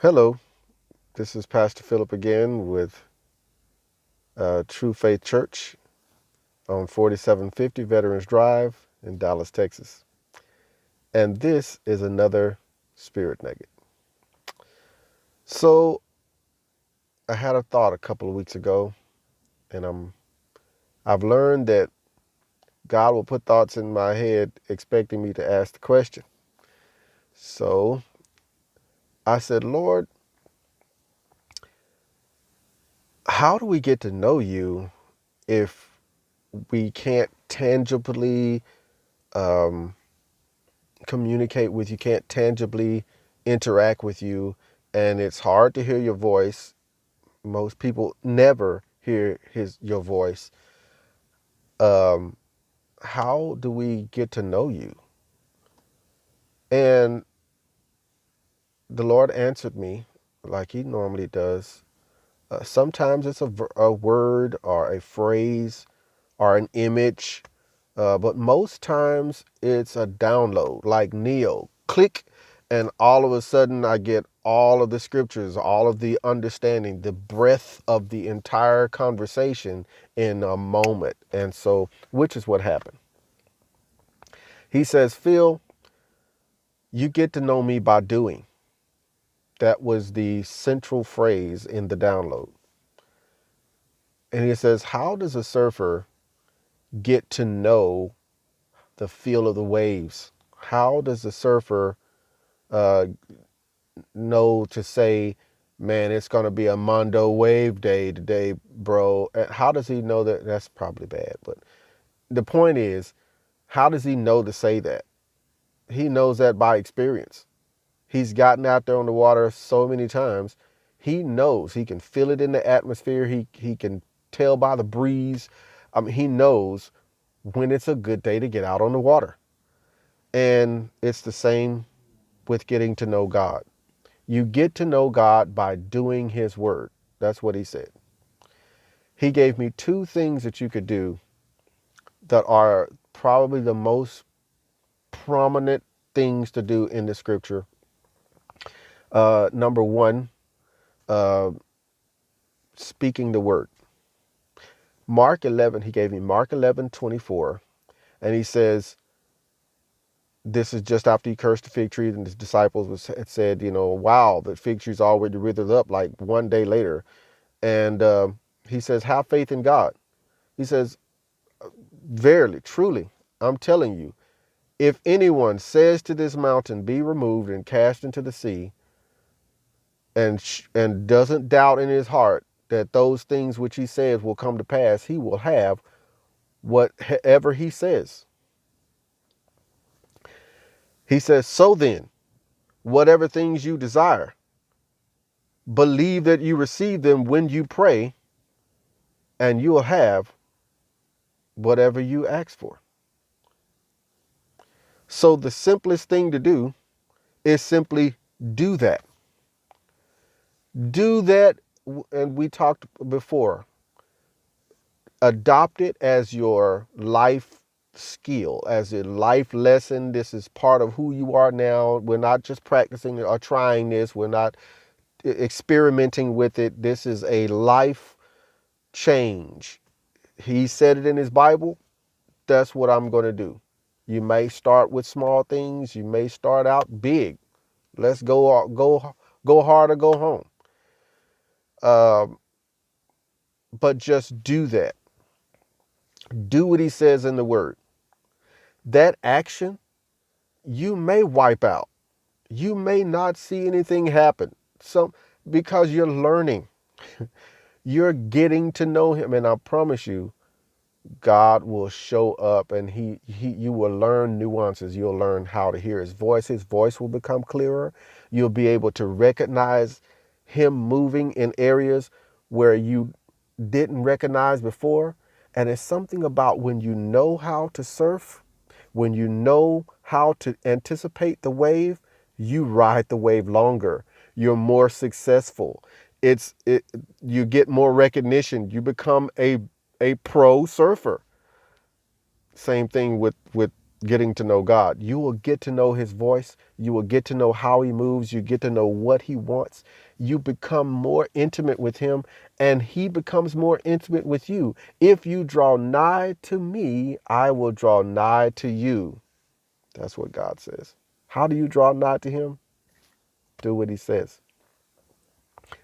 Hello, this is Pastor Philip again with True Faith Church on 4750 Veterans Drive in Dallas, Texas. And this is another Spirit Nugget. So I had a thought a couple of weeks ago, and I've learned that God will put thoughts in my head expecting me to ask the question. So I said, Lord, how do we get to know you if we can't tangibly um, communicate with you, can't tangibly interact with you, and it's hard to hear your voice? Most people never hear your voice. Um, how do we get to know you? And the Lord answered me like He normally does. Sometimes it's a word or a phrase or an image, but most times it's a download, like Neo. Click, and all of a sudden I get all of the scriptures, all of the understanding, the breadth of the entire conversation in a moment. And so, which is what happened. He says, Phil, you get to know me by doing. That was the central phrase in the download. And he says, how does a surfer get to know the feel of the waves? How does a surfer uh, know to say, man, it's going to be a Mondo wave day today, bro? How does he know that? That's probably bad. But the point is, how does he know to say that? He knows that by experience. He's gotten out there on the water so many times. He knows. He can feel it in the atmosphere. He can tell by the breeze. He knows when it's a good day to get out on the water. And it's the same with getting to know God. You get to know God by doing His word. That's what He said. He gave me two things that you could do that are probably the most prominent things to do in the scripture. Number one, uh, speaking the word. Mark 11, he gave me Mark 11:24, and he says, this is just after he cursed the fig tree, and his disciples had said, wow, the fig tree's already withered up like one day later. And he says, have faith in God. He says, verily, truly, I'm telling you, if anyone says to this mountain, be removed and cast into the sea, and doesn't doubt in his heart that those things which he says will come to pass, he will have whatever he says. He says, so then, whatever things you desire, believe that you receive them when you pray, and you will have whatever you ask for. So the simplest thing to do is simply do that. Do that, and we talked before. Adopt it as your life skill, as a life lesson. This is part of who you are now. We're not just practicing or trying this. We're not experimenting with it. This is a life change. He said it in his Bible. That's what I'm going to do. You may start with small things. You may start out big. Let's go hard or go home. But just do that. Do what he says in the word. That action, you may wipe out. You may not see anything happen. Because you're learning. You're getting to know him. And I promise you, God will show up, and you will learn nuances. You'll learn how to hear his voice. His voice will become clearer. You'll be able to recognize him moving in areas where you didn't recognize before. And it's something about when you know how to surf, when you know how to anticipate the wave, you ride the wave longer. You're more successful. You get more recognition. You become a pro surfer. Same thing with getting to know God. You will get to know his voice. You will get to know how he moves. You get to know what he wants. You become more intimate with him, and he becomes more intimate with you. If you draw nigh to me, I will draw nigh to you. That's what God says. How do you draw nigh to him? Do what he says.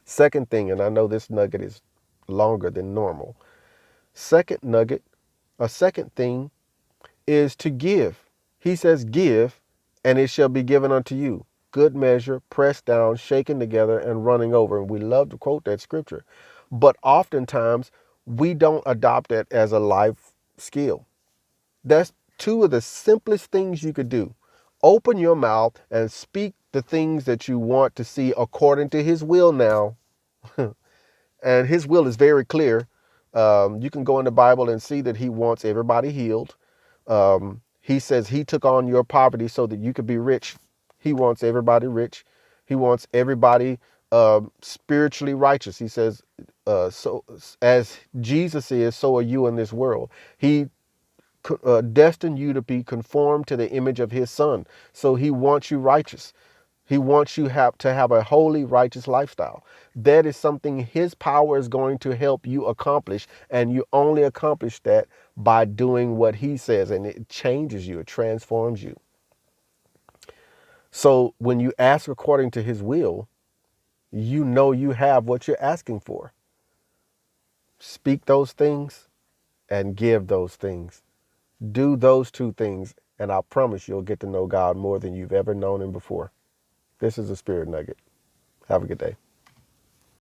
Second thing, and I know this nugget is longer than normal. Second nugget, a second thing is to give. He says, give, and it shall be given unto you. Good measure, pressed down, shaken together, and running over. And we love to quote that scripture. But oftentimes, we don't adopt that as a life skill. That's two of the simplest things you could do. Open your mouth and speak the things that you want to see according to his will now. And his will is very clear. You can go in the Bible and see that he wants everybody healed. He says he took on your poverty so that you could be rich. He wants everybody rich. He wants everybody spiritually righteous. He says, so as Jesus is, so are you in this world. He destined you to be conformed to the image of his son. So he wants you righteous. He wants you to have a holy, righteous lifestyle. That is something his power is going to help you accomplish. And you only accomplish that by doing what he says. And it changes you. It transforms you. So when you ask according to his will, you know you have what you're asking for. Speak those things and give those things. Do those two things, and I promise you'll get to know God more than you've ever known him before. This is a Spirit Nugget. Have a good day.